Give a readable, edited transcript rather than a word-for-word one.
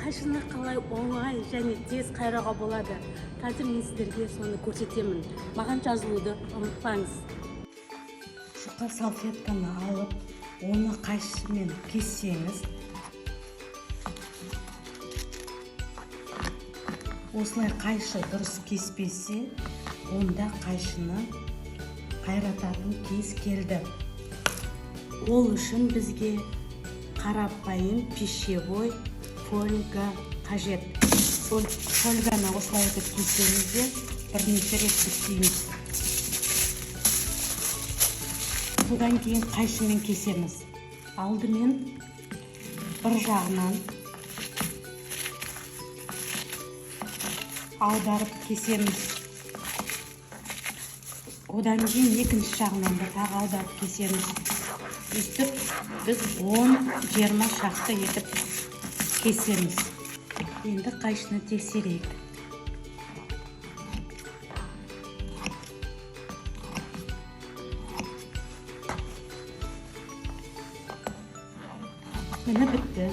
қайшыны қалай оңай және тез қайрауға болады. Қазір мен сіздерге соны көрсетемін. Маған жазылуды ұмытпаңыз. Жұқа салфетканы алып, оны қайшымен кессеңіз, осылай қайшы дұрыс кеспесе, онда қайшыны қайрататын кез келді. Ол үшін бізге қарапайым пищевой фольга қажет. Фольганы осылай етіп кесемізде бірнеше рет кесейміз. Содан кейін қайшымен кесеміз. Алдымен бір жағынан аударып кесеміз. Одан кейін екінші жағынан да тағы аударып кесеміз. Өстіп біз 10-20 шақты етіп кесеміз. Енді қайшыны тексерейік. Міне бітті.